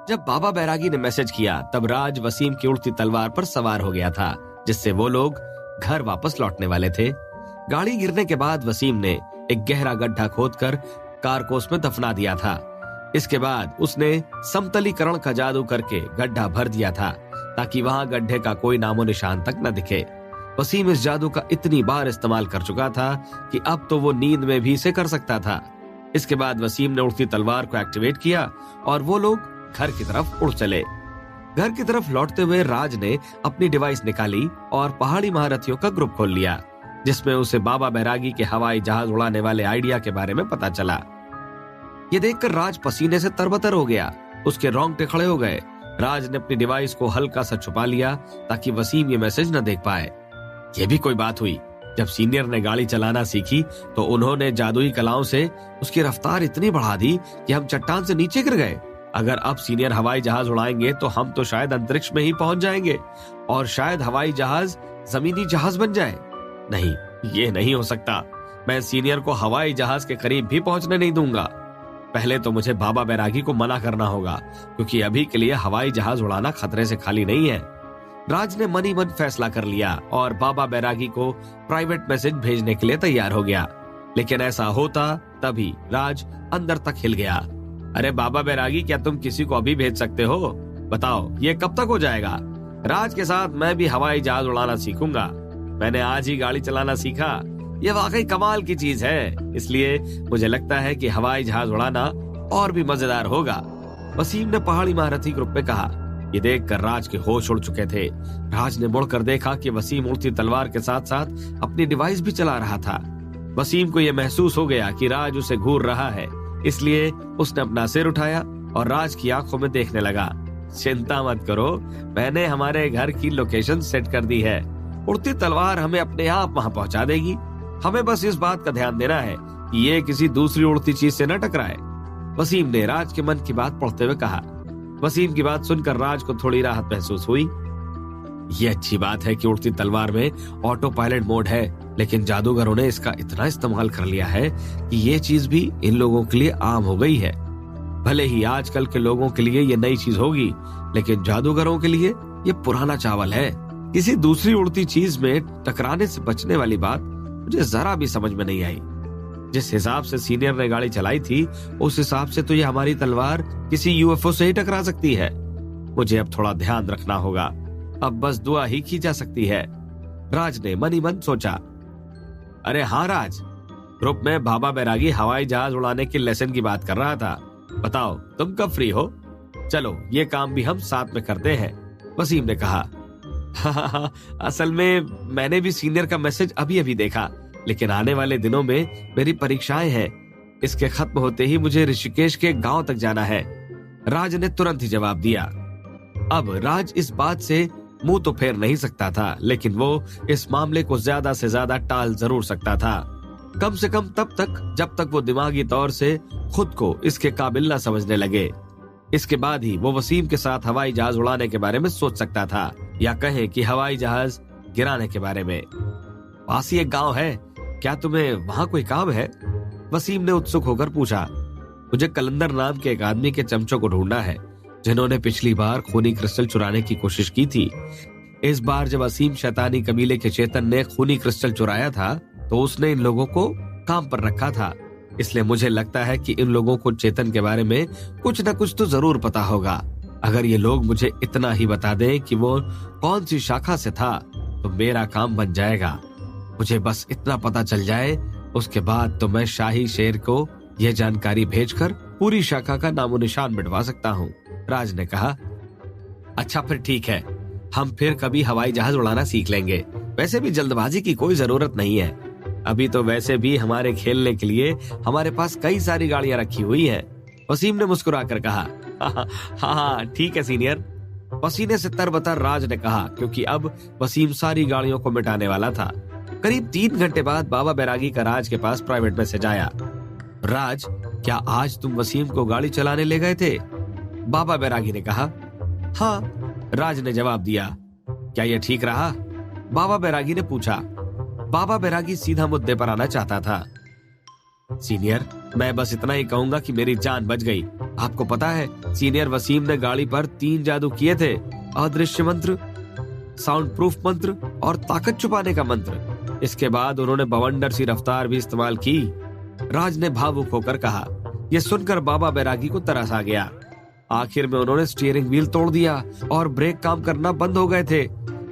जब बाबा बैरागी ने मैसेज किया तब राज वसीम की उड़ती तलवार पर सवार हो गया था, जिससे वो लोग घर वापस लौटने वाले थे। गाड़ी गिरने के बाद वसीम ने एक गहरा गड्ढा खोदकर कार को उसमें दफना दिया था। इसके बाद उसने समतलीकरण का जादू करके गड्ढा भर दिया था ताकि वहां गड्ढे का कोई नामो निशान तक न दिखे। वसीम इस जादू का इतनी बार इस्तेमाल कर चुका था कि अब तो वो नींद में भी इसे कर सकता था। इसके बाद वसीम ने उड़ती तलवार को एक्टिवेट किया और वो लोग घर की तरफ उड़ चले। घर की तरफ लौटते हुए राज ने अपनी डिवाइस निकाली और पहाड़ी महारथियों का ग्रुप खोल लिया, जिसमें उसे बाबा बैरागी के हवाई जहाज उड़ाने वाले आइडिया के बारे में पता चला। ये देखकर राज पसीने से तरबतर हो गया, उसके रोंगटे खड़े हो गए। राज ने अपनी डिवाइस को हल्का सा छुपा लिया ताकि वसीम ये मैसेज न देख पाए। ये भी कोई बात हुई, जब सीनियर ने गाड़ी चलाना सीखी तो उन्होंने जादुई कलाओं से उसकी रफ्तार इतनी बढ़ा दी कि हम चट्टान से नीचे गिर गए। अगर अब सीनियर हवाई जहाज उड़ाएंगे तो हम तो शायद अंतरिक्ष में ही पहुंच जाएंगे और शायद हवाई जहाज जमीनी जहाज बन जाए। नहीं, ये नहीं हो सकता। मैं सीनियर को हवाई जहाज के करीब भी पहुंचने नहीं दूंगा। पहले तो मुझे बाबा बैरागी को मना करना होगा, क्योंकि अभी के लिए हवाई जहाज उड़ाना खतरे से खाली नहीं है। राज ने मन ही मन फैसला कर लिया और बाबा बैरागी को प्राइवेट मैसेज भेजने के लिए तैयार हो गया। लेकिन ऐसा होता तभी राज अंदर तक हिल गया। अरे बाबा बैरागी, क्या तुम किसी को अभी भेज सकते हो? बताओ, ये कब तक हो जाएगा? राज के साथ मैं भी हवाई जहाज उड़ाना सीखूंगा। मैंने आज ही गाड़ी चलाना सीखा। ये वाकई कमाल की चीज है, इसलिए मुझे लगता है कि हवाई जहाज उड़ाना और भी मजेदार होगा। वसीम ने पहाड़ी महारथी ग्रुप में कहा। ये देखकर राज के होश उड़ चुके थे। राज ने मुड़कर देखा कि वसीम उड़ती तलवार के साथ साथ अपनी डिवाइस भी चला रहा था। वसीम को यह महसूस हो गया कि राज उसे घूर रहा है, इसलिए उसने अपना सिर उठाया और राज की आंखों में देखने लगा। चिंता मत करो, मैंने हमारे घर की लोकेशन सेट कर दी है। उड़ती तलवार हमें अपने आप वहां पहुंचा देगी। हमें बस इस बात का ध्यान देना है कि ये किसी दूसरी उड़ती चीज से न टकराए। वसीम ने राज के मन की बात पढ़ते हुए कहा। वसीम की बात सुनकर राज को थोड़ी राहत महसूस हुई। ये अच्छी बात है कि उड़ती तलवार में ऑटो पायलट मोड है, लेकिन जादूगरों ने इसका इतना इस्तेमाल कर लिया है कि ये चीज भी इन लोगों के लिए आम हो गई है। भले ही आजकल के लोगों के लिए ये नई चीज होगी, लेकिन जादूगरों के लिए ये पुराना चावल है। किसी दूसरी उड़ती चीज में टकराने से बचने वाली बात मुझे जरा भी समझ में नहीं आई। जिस हिसाब से सीनियर ने गाड़ी चलाई थी, उस हिसाब से तो ये हमारी तलवार किसी यूएफओ से ही टकरा सकती है। मुझे अब थोड़ा ध्यान रखना होगा। अब बस दुआ ही की जा सकती है, राज ने मन ही मन सोचा। अरे हाँ राज, ग्रुप में बाबा बैरागी हवाई जहाज उड़ाने के लेसन की बात कर रहा था। बताओ तुम कब फ्री हो? चलो ये काम भी हम साथ में करते हैं, वसीम ने कहा। हाँ, असल में मैंने भी सीनियर का मैसेज अभी अभी देखा, लेकिन आने वाले दिनों में मेरी परीक्षाएं हैं। इसके खत्म होते ही मुझे ऋषिकेश के गांव तक जाना है, राज ने तुरंत ही जवाब दिया। अब राज इस बात से मुंह तो फेर नहीं सकता था, लेकिन वो इस मामले को ज्यादा से ज्यादा टाल जरूर सकता था, कम से कम तब तक जब तक वो दिमागी तौर से खुद को इसके काबिल न समझने लगे। इसके बाद ही वो वसीम के साथ हवाई जहाज उड़ाने के बारे में सोच सकता था, या कहे कि हवाई जहाज गिराने के बारे में। पास ही एक गांव है, क्या तुम्हें वहां कोई काम है? वसीम ने उत्सुक होकर पूछा। मुझे कलंदर नाम के एक आदमी के चमचों को ढूंढना है, जिन्होंने पिछली बार खूनी क्रिस्टल चुराने की कोशिश की थी। इस बार जब वसीम शैतानी कबीले के चेतन ने खूनी क्रिस्टल चुराया था, तो उसने इन लोगों को काम पर रखा था। इसलिए मुझे लगता है कि इन लोगों को चेतन के बारे में कुछ न कुछ तो जरूर पता होगा। अगर ये लोग मुझे इतना ही बता दें कि वो कौन सी शाखा से था, तो मेरा काम बन जाएगा। मुझे बस इतना पता चल जाए, उसके बाद तो मैं शाही शेर को यह जानकारी भेजकर पूरी शाखा का नामो निशान मिटवा सकता हूँ, राज ने कहा। अच्छा फिर ठीक है, हम फिर कभी हवाई जहाज उड़ाना सीख लेंगे। वैसे भी जल्दबाजी की कोई जरूरत नहीं है। अभी तो वैसे भी हमारे खेलने के लिए हमारे पास कई सारी गाड़ियां रखी हुई हैं, वसीम ने मुस्कुराकर कहा। हाँ ठीक है सीनियर, पसीने से तरबतर राज ने कहा, क्योंकि अब वसीम सारी गाड़ियों को मिटाने वाला था। करीब 3 घंटे बाद बाबा बैरागी का राज के पास प्राइवेट मैसेज आया। राज, क्या आज तुम वसीम को गाड़ी चलाने ले गए थे? बाबा बैरागी ने कहा। हाँ, राज ने जवाब दिया। क्या यह ठीक रहा? बाबा बैरागी ने पूछा। बाबा बैरागी सीधा मुद्दे पर आना चाहता था। सीनियर, मैं बस इतना ही कहूंगा कि मेरी जान बच गई। आपको पता है, सीनियर वसीम ने गाड़ी पर 3 जादू किए थे, अदृश्य मंत्र, साउंड प्रूफ मंत्र और ताकत छुपाने का मंत्र। इसके बाद उन्होंने बवंडर सी रफ्तार भी इस्तेमाल की। राज ने भावुक होकर कहा। यह सुनकर बाबा बैरागी को तरस आ गया। आखिर में उन्होंने स्टीयरिंग व्हील तोड़ दिया और ब्रेक काम करना बंद हो गए थे।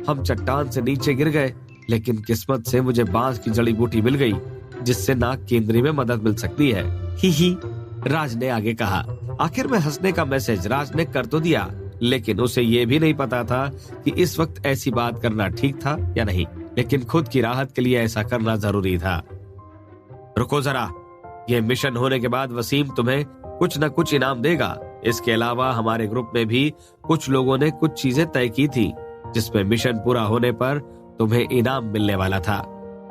हम चट्टान से नीचे गिर गए, लेकिन किस्मत से मुझे बांस की जड़ी बूटी मिल गई, जिससे नाक केंद्री में मदद मिल सकती है। ही राज ने आगे कहा। आखिर में हंसने का मैसेज राज ने कर तो दिया, लेकिन उसे ये भी नहीं पता था कि इस वक्त ऐसी बात करना ठीक था या नहीं, लेकिन खुद की राहत के लिए ऐसा करना जरूरी था। रुको जरा, ये मिशन होने के बाद वसीम तुम्हें कुछ न कुछ इनाम देगा। इसके अलावा हमारे ग्रुप में भी कुछ लोगों ने कुछ चीजें तय की थी, जिसमें मिशन पूरा होने पर तुम्हें इनाम मिलने वाला था।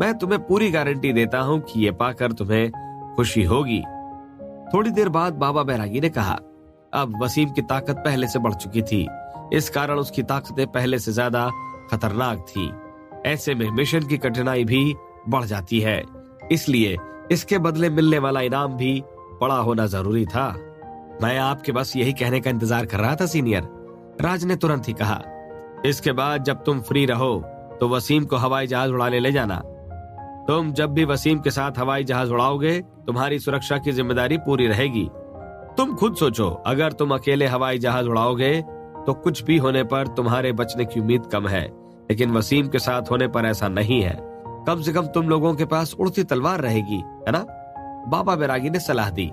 मैं तुम्हें पूरी गारंटी देता हूँ कि ये पाकर तुम्हें खुशी होगी। थोड़ी देर बाद बाबा बैरागी ने कहा, अब वसीम की ताकत पहले से बढ़ चुकी थी। इस कारण उसकी ताकतें पहले से ज्यादा खतरनाक थी। ऐसे में मिशन की कठिनाई भी बढ़ जाती है, इसलिए इसके बदले मिलने वाला इनाम भी बड़ा होना जरूरी था। मैं आपके बस यही कहने का इंतजार कर रहा था सीनियर, राज ने तुरंत ही कहा। इसके बाद जब तुम फ्री रहो तो वसीम को हवाई जहाज उड़ाने ले जाना। तुम जब भी वसीम के साथ हवाई जहाज उड़ाओगे, तुम्हारी सुरक्षा की जिम्मेदारी पूरी रहेगी। तुम खुद सोचो, अगर तुम अकेले हवाई जहाज उड़ाओगे तो कुछ भी होने पर तुम्हारे बचने की उम्मीद कम है, लेकिन वसीम के साथ होने पर ऐसा नहीं है। कम से कम तुम लोगों के पास उड़ती तलवार रहेगी, है ना? बाबा बैरागी ने सलाह दी।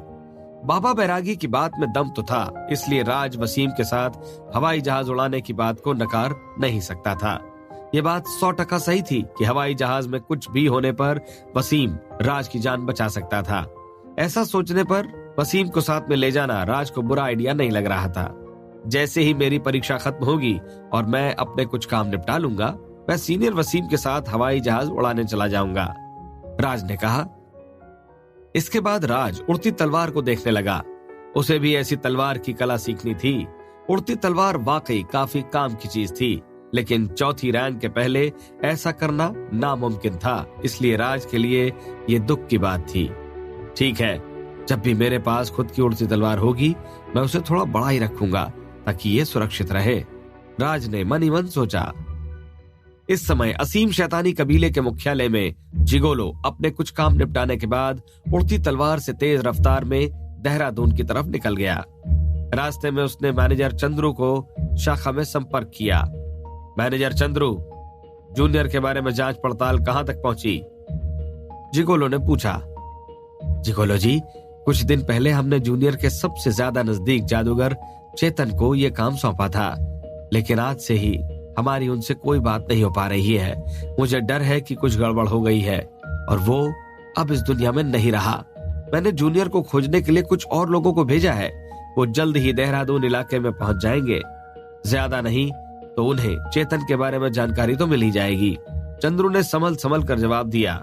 बाबा बैरागी की बात में दम तो था, इसलिए राज वसीम के साथ हवाई जहाज उड़ाने की बात को नकार नहीं सकता था। ये बात 100% सही थी कि हवाई जहाज में कुछ भी होने पर वसीम राज की जान बचा सकता था। ऐसा सोचने पर वसीम को साथ में ले जाना राज को बुरा आइडिया नहीं लग रहा था। जैसे ही मेरी परीक्षा खत्म होगी और मैं अपने कुछ काम निपटा लूंगा, मैं सीनियर वसीम के साथ हवाई जहाज उड़ाने चला जाऊंगा, राज ने कहा। इसके बाद राज उड़ती तलवार को देखने लगा। उसे भी ऐसी तलवार की कला सीखनी थी। उड़ती तलवार वाकई काफी काम की चीज थी, लेकिन चौथी रैंक के पहले ऐसा करना नामुमकिन था, इसलिए राज के लिए ये दुख की बात थी। ठीक है, जब भी मेरे पास खुद की उड़ती तलवार होगी, मैं उसे थोड़ा बड़ा ही रखूंगा ताकि ये सुरक्षित रहे, राज ने मन ही मन सोचा। इस समय असीम शैतानी कबीले के मुख्यालय में जिगोलो अपने कुछ काम निपटाने के बाद उड़ती तलवार से तेज रफ्तार में देहरादून की तरफ निकल गया। रास्ते में उसने मैनेजर चंद्रू को शाखा में संपर्क किया। मैनेजर चंद्रू, जूनियर के बारे में जांच पड़ताल कहां तक पहुंची? जिगोलो ने पूछा। जिगोलो जी, कुछ दिन पहले हमने जूनियर के सबसे ज्यादा नजदीक जादूगर चेतन को यह काम सौंपा था, लेकिन आज से ही हमारी उनसे कोई बात नहीं हो पा रही है। मुझे डर है कि कुछ गड़बड़ हो गई है और वो अब इस दुनिया में नहीं रहा। मैंने जूनियर को खोजने के लिए कुछ और लोगों को भेजा है। वो जल्द ही देहरादून इलाके में पहुंच जाएंगे। ज्यादा नहीं तो उन्हें चेतन के बारे में जानकारी तो मिल ही जाएगी। चंद्रू ने संभल संभल कर जवाब दिया।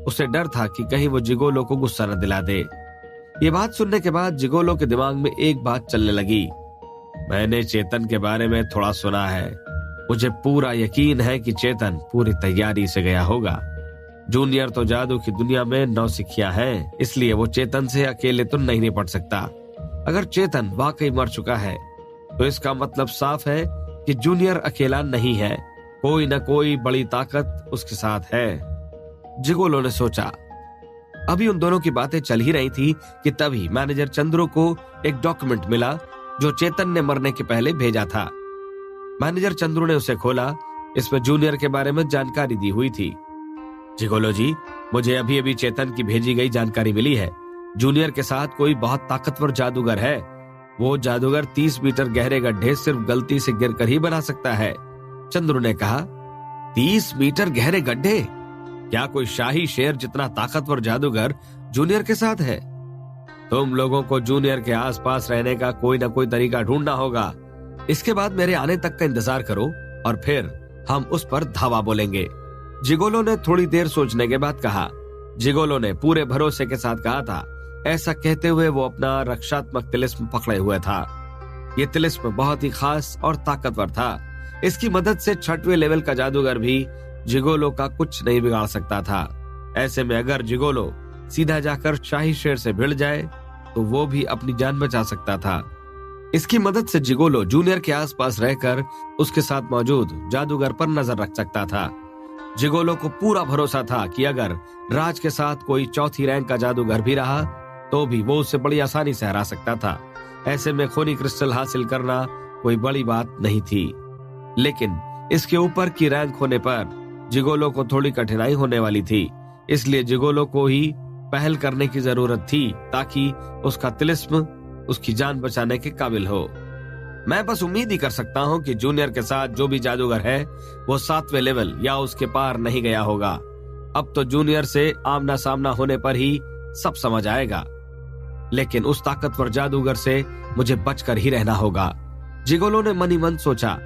उसे डर था कि कहीं वो जिगोलो को गुस्सा न दिला दे। ये बात सुनने के बाद जिगोलो के दिमाग में एक बात चलने लगी। मैंने चेतन के बारे में थोड़ा सुना है। मुझे पूरा यकीन है कि चेतन पूरी तैयारी से गया होगा। जूनियर तो जादू की दुनिया में नौसिखिया है, इसलिए वो चेतन से अकेले तो नहीं निपट सकता। अगर चेतन वाकई मर चुका है तो इसका मतलब साफ है कि जूनियर अकेला नहीं है, कोई न कोई बड़ी ताकत उसके साथ है, जिगोलो ने सोचा। अभी उन दोनों की बातें चल ही रही थी कि तभी मैनेजर चंद्रू को एक डॉक्यूमेंट मिला जो चेतन ने मरने के पहले भेजा था। मैनेजर चंद्रू ने उसे खोला। इसमें जूनियर के बारे में जानकारी दी हुई थी। जिगोलो जी, मुझे अभी अभी चेतन की भेजी गई जानकारी मिली है। जूनियर के साथ कोई बहुत ताकतवर जादूगर है। वो जादूगर 30 मीटर गहरे गड्ढे सिर्फ गलती से गिरकर ही बना सकता है, चंद्रू ने कहा। 30 मीटर गहरे गड्ढे? क्या कोई शाही शेर जितना ताकतवर जादूगर जूनियर के साथ है? तुम लोगों को जूनियर के आसपास रहने का कोई ना कोई तरीका ढूंढना होगा। इसके बाद मेरे आने तक का इंतजार करो और फिर हम उस पर धावा बोलेंगे, जिगोलो ने थोड़ी देर सोचने के बाद कहा। जिगोलो ने पूरे भरोसे के साथ कहा था। ऐसा कहते हुए वो अपना रक्षात्मक तिलिस्म पकड़े हुए था। ये तिलिस्म बहुत ही खास और ताकतवर था। इसकी मदद से 6वें लेवल का जादूगर भी जिगोलो का कुछ नहीं बिगाड़ सकता था। ऐसे में अगर जिगोलो सीधा जाकर शाही शेर से भिड़ जाए तो वो भी अपनी जान बचा सकता था। इसकी मदद से जिगोलो जूनियर के आसपास रहकर उसके साथ मौजूद जादूगर पर नजर रख सकता था। जिगोलो को पूरा भरोसा था कि अगर राज के साथ कोई चौथी रैंक का जादूगर भी रहा तो भी वो उसे बड़ी आसानी से हरा सकता था। ऐसे में खूनी क्रिस्टल हासिल करना कोई बड़ी बात नहीं थी, लेकिन इसके ऊपर की रैंक होने पर जिगोलो को थोड़ी कठिनाई होने वाली थी। इसलिए जिगोलो को ही पहल करने की जरूरत थी ताकि उसका तिलिस्म उसकी जान बचाने के काबिल हो। मैं बस उम्मीद ही कर सकता हूँ कि जूनियर के साथ जो भी जादूगर है वो 7वें लेवल या उसके पार नहीं गया होगा। अब तो जूनियर से आमना सामना होने पर ही सब समझ आएगा, लेकिन उस ताकतवर जादूगर से मुझे बचकर ही रहना होगा। जिगोलो ने मन ही मन सोचा,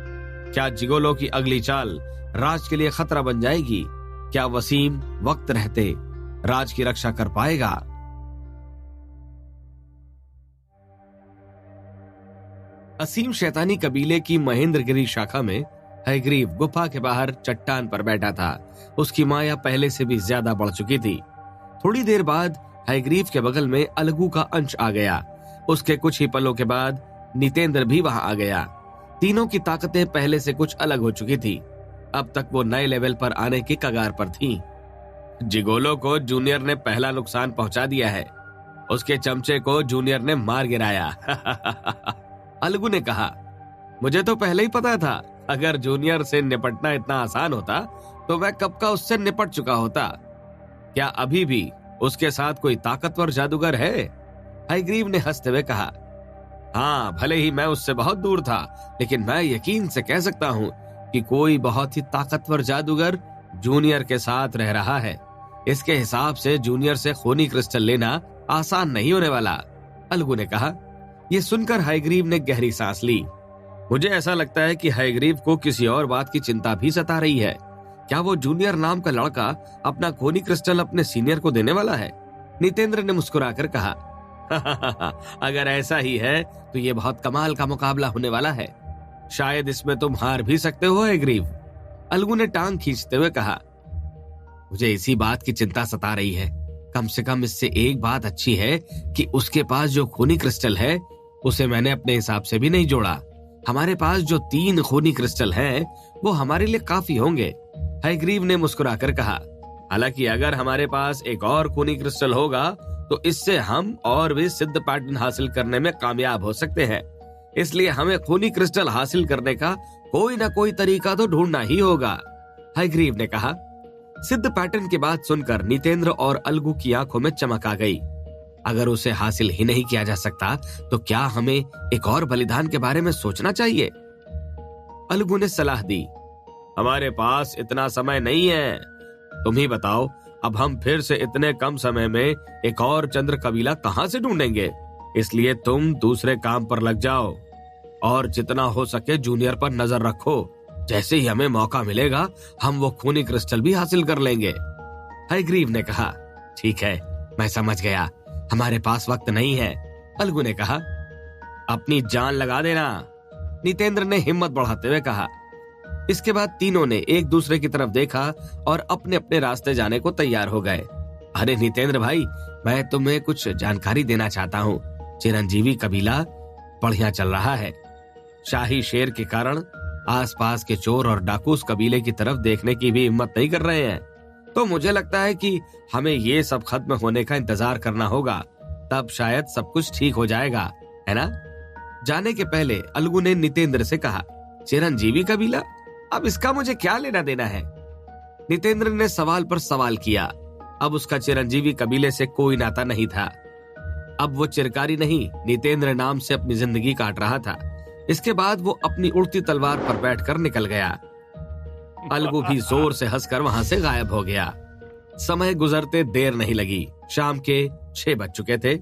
क्या जिगोलो की अगली चाल राज के लिए खतरा बन जाएगी? क्या वसीम वक्त रहते राज की रक्षा कर पाएगा? असीम शैतानी कबीले की महेंद्रगिरी शाखा में हयग्रीव गुफा के बाहर चट्टान पर बैठा था। उसकी माया पहले से भी ज्यादा बढ़ चुकी थी। थोड़ी देर बाद हयग्रीव के बगल में अलगू का अंश आ गया। उसके कुछ ही पलों के बाद नितेंद्र भी वहां आ गया। तीनों की ताकतें पहले से कुछ अलग हो चुकी थी। अब तक वो नए लेवल पर आने की कगार पर थी। जिगोलो को जूनियर ने पहला नुकसान पहुंचा दिया है। उसके चमचे को जूनियर ने मार गिराया। अलगू ने कहा, मुझे तो पहले ही पता था अगर जूनियर से निपटना इतना आसान होता तो मैं कब का उससे निपट चुका होता। क्या अभी भी उसके साथ कोई ताकतवर जादूगर है? हयग्रीव ने हंसते हुए कहा, हाँ, भले ही मैं उससे बहुत दूर था, लेकिन मैं यकीन से कह सकता हूँ कि कोई बहुत ही ताकतवर जादूगर जूनियर के साथ रह रहा है। इसके हिसाब से जूनियर से खूनी क्रिस्टल लेना आसान नहीं होने वाला। अलगू ने कहा। यह सुनकर हयग्रीव ने गहरी सांस ली। मुझे ऐसा लगता है कि हयग्रीव को किसी और बात की चिंता भी सता रही है। क्या वो जूनियर नाम का लड़का अपना खूनी क्रिस्टल अपने सीनियर को देने वाला है? नितेंद्र ने मुस्कुराकर कहा, अगर ऐसा ही है तो ये बहुत कमाल का मुकाबला होने वाला है। शायद इसमें तुम हार भी सकते हो हयग्रीव। अलगू ने टांग खींचते हुए कहा, मुझे इसी बात की चिंता सता रही है। कम से कम इससे एक बात अच्छी है कि उसके पास जो खूनी क्रिस्टल है उसे मैंने अपने हिसाब से भी नहीं जोड़ा। हमारे पास जो 3 खूनी क्रिस्टल हैं वो हमारे लिए काफी होंगे। हयग्रीव ने मुस्कुराकर कहा, हालांकि अगर हमारे पास एक और खूनी क्रिस्टल होगा तो इससे हम और भी सिद्ध पैटर्न हासिल करने में कामयाब हो सकते हैं। इसलिए हमें खूनी क्रिस्टल हासिल करने का कोई ना कोई तरीका तो ढूंढना ही होगा। हयग्रीव ने कहा। सिद्ध पैटर्न की बात सुनकर नितेंद्र और अलगू की आंखों में चमक आ गई। अगर उसे हासिल ही नहीं किया जा सकता तो क्या हमें एक और बलिदान के बारे में सोचना चाहिए? अलगू ने सलाह दी, हमारे पास इतना समय नहीं है। तुम ही बताओ, अब हम फिर से इतने कम समय में एक और चंद्र कबीला कहां से ढूंढेंगे? इसलिए तुम दूसरे काम पर लग जाओ और जितना हो सके जूनियर पर नजर रखो। जैसे ही हमें मौका मिलेगा हम वो खूनी क्रिस्टल भी हासिल कर लेंगे। हयग्रीव ने कहा, ठीक है, मैं समझ गया, हमारे पास वक्त नहीं है। अलगू ने कहा, अपनी जान लगा देना। नितेंद्र ने हिम्मत बढ़ाते हुए कहा। इसके बाद तीनों ने एक दूसरे की तरफ देखा और अपने अपने रास्ते जाने को तैयार हो गए। अरे नितेंद्र भाई, मैं तुम्हें कुछ जानकारी देना चाहता हूँ। चिरंजीवी कबीला बढ़िया चल रहा है। शाही शेर के कारण आसपास के चोर और डाकू उस कबीले की तरफ देखने की भी हिम्मत नहीं कर रहे हैं। तो मुझे लगता है कि हमें ये सब खत्म होने का इंतजार करना होगा, तब शायद सब कुछ ठीक हो जाएगा, है ना? जाने के पहले अलगू ने नितेंद्र से कहा, चिरंजीवी कबीला, अब इसका मुझे क्या लेना देना है? नितेंद्र ने सवाल पर सवाल किया। अब उसका चिरंजीवी कबीले से कोई नाता नहीं था। अब वो चिरकारी नहीं, नितेंद्र नाम से अपनी जिंदगी काट रहा था। इसके बाद वो अपनी उड़ती तलवार पर बैठकर निकल गया। अलगू भी जोर से हंसकर वहां से गायब हो गया। समय गुजरते देर नहीं लगी। शाम के 6 बज चुके थे।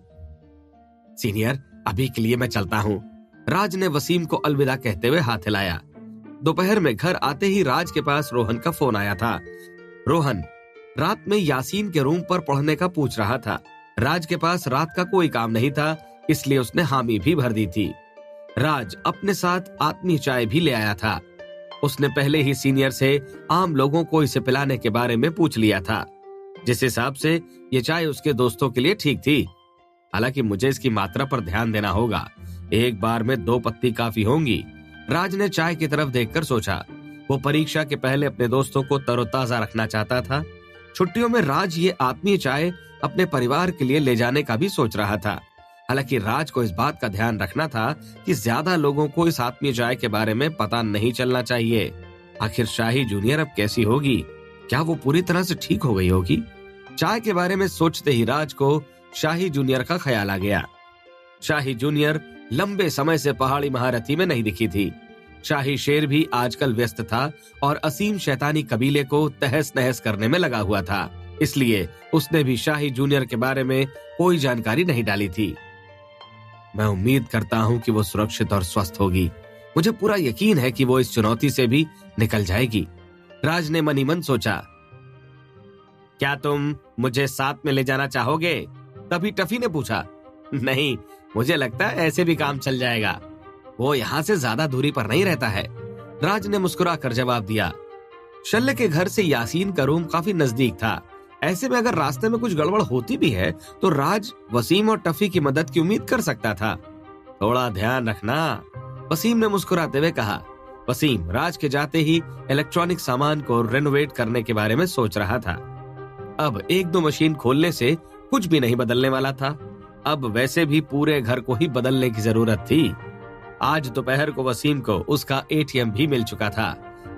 सीनियर, अभी के लिए मैं चलता हूँ। राज ने वसीम को अलविदा कहते हुए हाथ हिलाया। दोपहर में घर आते ही राज के पास रोहन का फोन आया था। रोहन रात में यासीन के रूम पर पढ़ने का पूछ रहा था। राज के पास रात का कोई काम नहीं था, इसलिए उसने हामी भी भर दी थी। राज अपने साथ आत्मी चाय भी ले आया था। उसने पहले ही सीनियर से आम लोगों को इसे पिलाने के बारे में पूछ लिया था, जिस हिसाब से ये चाय उसके दोस्तों के लिए ठीक थी। हालांकि मुझे इसकी मात्रा पर ध्यान देना होगा। एक बार में 2 पत्ती काफी होंगी। राज ने चाय की तरफ देखकर सोचा। वो परीक्षा के पहले अपने दोस्तों को तरोताजा रखना चाहता था। छुट्टियों में राज ये आत्मीय चाय अपने परिवार के लिए ले जाने का भी सोच रहा था। हालांकि राज को इस बात का ध्यान रखना था कि ज्यादा लोगों को इस आत्मीय चाय के बारे में पता नहीं चलना चाहिए। आखिर शाही जूनियर अब कैसी होगी? क्या वो पूरी तरह से ठीक हो गई होगी? चाय के बारे में सोचते ही राज को शाही जूनियर का ख्याल आ गया। शाही जूनियर लंबे समय से पहाड़ी महारथी में नहीं दिखी थी। शाही शेर भी आजकल व्यस्त था और असीम शैतानी कबीले को तहस नहस करने में लगा हुआ था। इसलिए उसने भी शाही जूनियर के बारे में कोई जानकारी नहीं डाली थी। मैं उम्मीद करता हूं कि वो सुरक्षित और स्वस्थ होगी। मुझे पूरा यकीन है कि वो इस चुनौती से भी निकल जाएगी, राज ने मन ही मन सोचा। क्या तुम मुझे साथ में ले जाना चाहोगे? तभी टफी ने पूछा। नहीं, मुझे लगता है ऐसे भी काम चल जाएगा। वो यहाँ से ज्यादा दूरी पर नहीं रहता है, राज ने मुस्कुराकर जवाब दिया। शल्य के घर से यासीन का रूम काफी नजदीक था। ऐसे में अगर रास्ते में कुछ गड़बड़ होती भी है तो राज वसीम और टफी की मदद की उम्मीद कर सकता था। थोड़ा ध्यान रखना, वसीम ने मुस्कुराते हुए कहा। वसीम राज के जाते ही इलेक्ट्रॉनिक सामान को रेनोवेट करने के बारे में सोच रहा था। अब 1-2 मशीन खोलने से कुछ भी नहीं बदलने वाला था। अब वैसे भी पूरे घर को ही बदलने की जरूरत थी। आज दोपहर को वसीम को उसका एटीएम भी मिल चुका था।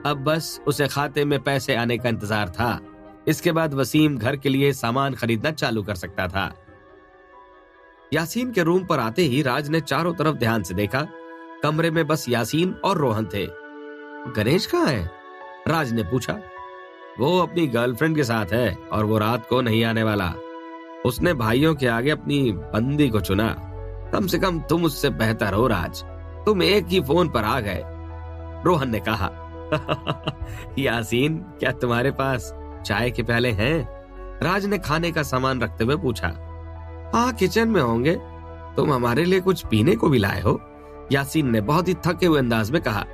अब बस उसे खाते में पैसे आने का इंतजार था। इसके बाद वसीम घर के लिए सामान खरीदना चालू कर सकता था। यासीन के रूम पर आते ही राज ने चारों तरफ ध्यान से देखा। कमरे में बस यासीन और रोहन थे। गणेश कहाँ है? राज ने पूछा। वो अपनी गर्लफ्रेंड के साथ है और वो रात को नहीं आने वाला। उसने भाइयों के आगे अपनी बंदी को चुना। कम से कम तुम उससे बेहतर हो राज, तुम एक ही फोन पर आ गए, रोहन ने कहा। यासीन, क्या तुम्हारे पास चाय के प्याले हैं? राज ने खाने का सामान रखते हुए पूछा। हाँ, किचन में होंगे। तुम हमारे लिए कुछ पीने को भी लाए हो? यासीन ने बहुत ही थके हुए अंदाज में कहा।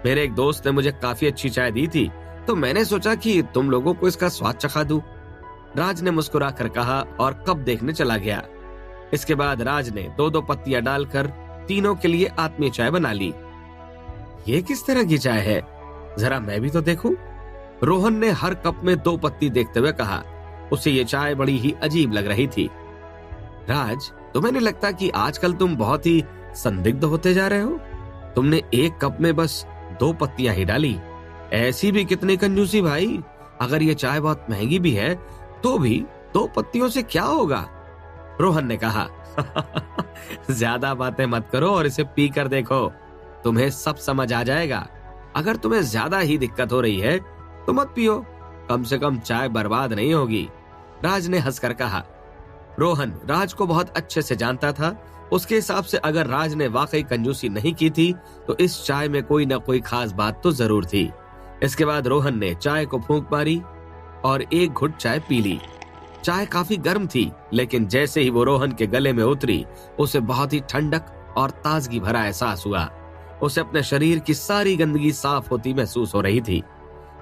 मेरे एक दोस्त ने मुझे काफी अच्छी चाय दी थी, तो मैंने सोचा कि तुम लोगों को इसका स्वाद चखा दूं। राज ने मुस्कुराकर कहा और कप देखने चला गया। इसके बाद राज ने 2-2 पत्तियां डालकर तीनों के लिए आत्मीय चाय बना ली। ये किस तरह की चाय है? जरा मैं भी तो देखूं। रोहन ने हर कप में 2 पत्ती देखते हुए कहा। उसे ये चाय बड़ी ही अजीब लग रही थी। राज, तुम्हें नहीं लगता कि आजकल तुम बहुत ही संदिग्ध होते जा रहे हो? तुमने एक कप में बस 2 पत्तियां ही डाली। ऐसी भी कितनी कंजूसी भाई। अगर ये चाय बहुत महंगी भी है तो भी 2 पत्तियों से क्या होगा? रोहन ने कहा। ज्यादा बातें मत करो और इसे पी कर देखो, तुम्हें सब समझ आ जाएगा। अगर तुम्हें ज्यादा ही दिक्कत हो रही है तो मत पियो, कम से कम चाय बर्बाद नहीं होगी, राज ने हंसकर कहा। रोहन राज को बहुत अच्छे से जानता था। उसके हिसाब से अगर राज ने वाकई कंजूसी नहीं की थी तो इस चाय में कोई न कोई खास बात तो जरूर थी। इसके बाद रोहन ने चाय को फूंक मारी और एक घुट चाय पी ली। चाय काफी गर्म थी, लेकिन जैसे ही वो रोहन के गले में उतरी उसे बहुत ही ठंडक और ताजगी भरा एहसास हुआ। उसे अपने शरीर की सारी गंदगी साफ होती महसूस हो रही थी।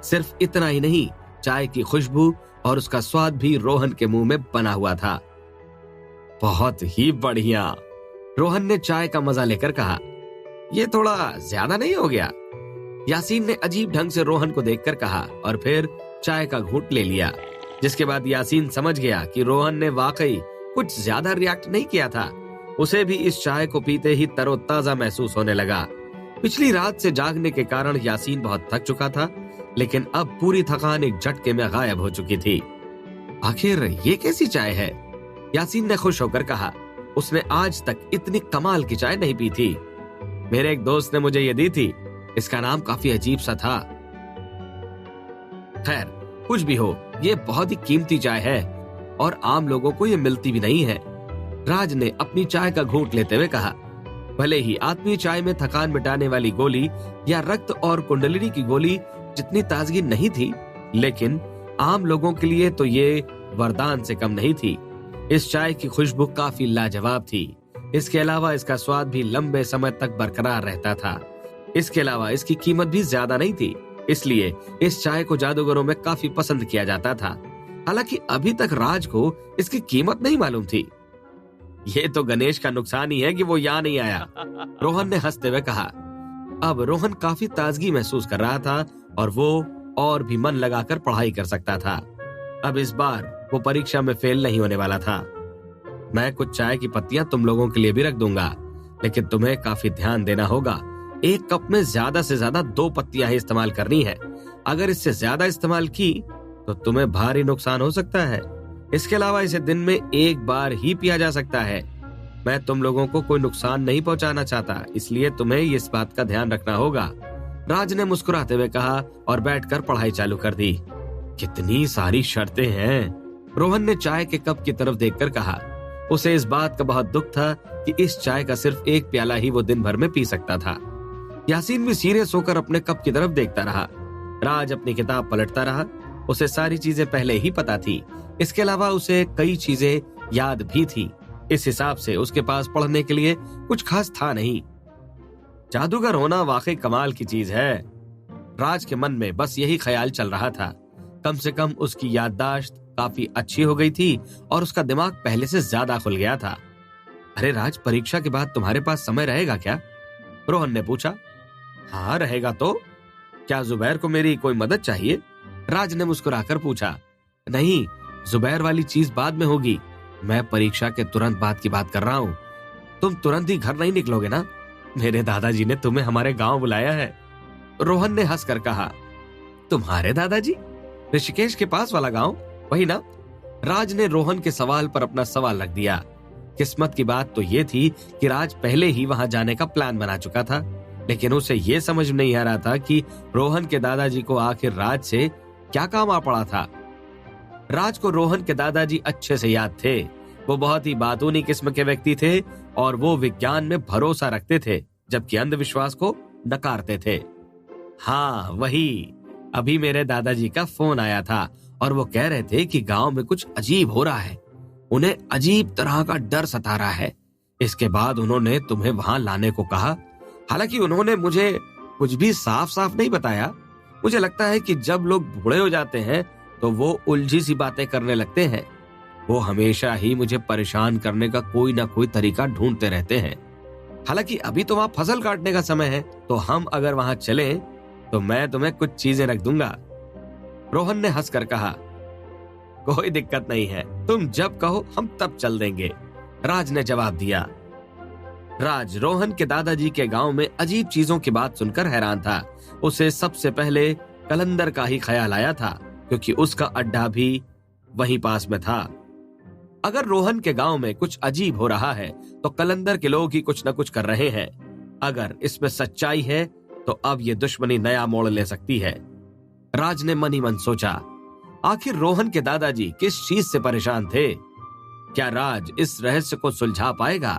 सिर्फ इतना ही नहीं, चाय की खुशबू और उसका स्वाद भी रोहन के मुंह में बना हुआ था। बहुत ही बढ़िया, रोहन ने चाय का मजा लेकर कहा। ये थोड़ा ज्यादा नहीं हो गया? यासीन ने अजीब ढंग से रोहन को देखकर कहा और फिर चाय का घूंट ले लिया। जिसके बाद यासीन समझ गया कि रोहन ने वाकई कुछ ज्यादा रिएक्ट नहीं किया था। उसे भी इस चाय को पीते ही तरोताजा महसूस होने लगा। पिछली रात से जागने के कारण यासीन बहुत थक चुका था, लेकिन अब पूरी थकान एक झटके में गायब हो चुकी थी। आखिर ये कैसी चाय है? यासीन ने खुश होकर कहा। उसने आज तक इतनी कमाल की चाय नहीं पी थी। मेरे एक दोस्त ने मुझे ये दी थी। इसका नाम काफी अजीब सा था। खैर, कुछ भी हो, ये बहुत ही कीमती चाय है और आम लोगों को ये मिलती भी नहीं है, राज ने अपनी चाय का घूंट लेते हुए कहा। भले ही आत्मीय चाय में थकान मिटाने वाली गोली या रक्त और कुंडलिनी की गोली जितनी ताजगी नहीं थी, लेकिन आम लोगों के लिए तो ये वरदान से कम नहीं थी। इस चाय की खुशबू काफी लाजवाब थी। इसके अलावा इसका स्वाद भी लंबे समय तक बरकरार रहता था। इसके अलावा इसकी कीमत भी ज्यादा नहीं थी, इसलिए इस चाय को जादूगरों में काफी पसंद किया जाता था। हालांकि अभी तक राज को इसकी कीमत नहीं मालूम थी। ये तो गणेश का नुकसान ही है कि वो यहाँ नहीं आया, रोहन ने हंसते हुए कहा। अब रोहन काफी ताजगी महसूस कर रहा था और वो और भी मन लगाकर पढ़ाई कर सकता था। अब इस बार वो परीक्षा में फेल नहीं होने वाला था। मैं कुछ चाय की पत्तियां तुम लोगों के लिए भी रख दूंगा, लेकिन तुम्हें काफी ध्यान देना होगा। एक कप में ज्यादा से ज्यादा 2 पत्तियां ही इस्तेमाल करनी है। अगर इससे ज्यादा इस्तेमाल की तो तुम्हें भारी नुकसान हो सकता है। इसके अलावा इसे दिन में 1 बार ही पिया जा सकता है। मैं तुम लोगों को कोई नुकसान नहीं पहुंचाना चाहता, इसलिए तुम्हें इस बात का ध्यान रखना होगा, राज ने मुस्कुराते हुए कहा और बैठकर पढ़ाई चालू कर दी। कितनी सारी शर्तें हैं, रोहन ने चाय के कप की तरफ देखकर कहा। उसे इस बात का बहुत दुख था कि इस चाय का सिर्फ 1 प्याला ही वो दिन भर में पी सकता था। यासीन भी सीरियस होकर अपने कप की तरफ देखता रहा। राज अपनी किताब पलटता रहा। उसे सारी चीजें पहले ही पता थी। इसके अलावा उसे कई चीजें याद भी थी। इस हिसाब से उसके पास पढ़ने के लिए कुछ खास था नहीं। जादूगर होना वाकई कमाल की चीज है। राज के मन में बस यही ख्याल चल रहा था। कम से कम उसकी याददाश्त काफी अच्छी हो गई थी और उसका दिमाग पहले से ज्यादा खुल गया था। अरे राज, परीक्षा के बाद तुम्हारे पास समय रहेगा क्या? रोहन ने पूछा। हाँ रहेगा तो। क्या जुबैर को मेरी कोई मदद चाहिए? राज ने मुस्कुराकर पूछा। नहीं, जुबैर वाली चीज बाद में होगी। मैं परीक्षा के तुरंत बाद की बात कर रहा हूँ। तुम तुरंत ही घर नहीं निकलोगे ना? मेरे दादाजी ने तुम्हें हमारे गांव बुलाया है, रोहन ने हंसकर कहा। तुम्हारे दादाजी? ऋषिकेश के पास वाला गांव, वही ना? राज ने रोहन के सवाल पर अपना सवाल रख दिया। किस्मत की बात तो ये थी कि राज पहले ही वहां जाने का प्लान बना चुका था, लेकिन उसे ये समझ नहीं आ रहा था कि रोहन के दादाजी को आखिर राज से क्या काम आ पड़ा था। राज को रोहन के दादाजी अच्छे से याद थे। वो बहुत ही बातूनी किस्म के व्यक्ति थे और वो विज्ञान में भरोसा रखते थे, जबकि अंधविश्वास को नकारते थे। हाँ वही, अभी मेरे दादाजी का फोन आया था और वो कह रहे थे कि गांव में कुछ अजीब हो रहा है। उन्हें अजीब तरह का डर सता रहा है। इसके बाद उन्होंने तुम्हें वहां लाने को कहा। हालांकि उन्होंने मुझे कुछ भी साफ साफ नहीं बताया। मुझे लगता है कि जब लोग बूढ़े हो जाते हैं तो वो उलझी सी बातें करने लगते हैं। वो हमेशा ही मुझे परेशान करने का कोई ना कोई तरीका ढूंढते रहते हैं। हालांकि अभी तो वहां फसल काटने का समय है, तो हम अगर वहां चलें तो मैं तुम्हें कुछ चीजें रख दूंगा, रोहन ने हंसकर कहा। कोई दिक्कत नहीं है, तुम जब कहो हम तब चल देंगे, राज ने जवाब दिया। राज रोहन के दादाजी के गांव में अजीब चीजों की बात सुनकर हैरान था। उसे सबसे पहले कलंदर का ही ख्याल आया था, क्योंकि उसका अड्डा भी वहीं पास में था। अगर रोहन के गांव में कुछ अजीब हो रहा है तो कलंदर के लोग ही कुछ न कुछ कर रहे हैं। अगर इसमें सच्चाई है तो अब ये दुश्मनी नया मोड़ ले सकती है, राज ने मन ही मन सोचा। आखिर रोहन के दादाजी किस चीज से परेशान थे? क्या राज इस रहस्य को सुलझा पाएगा?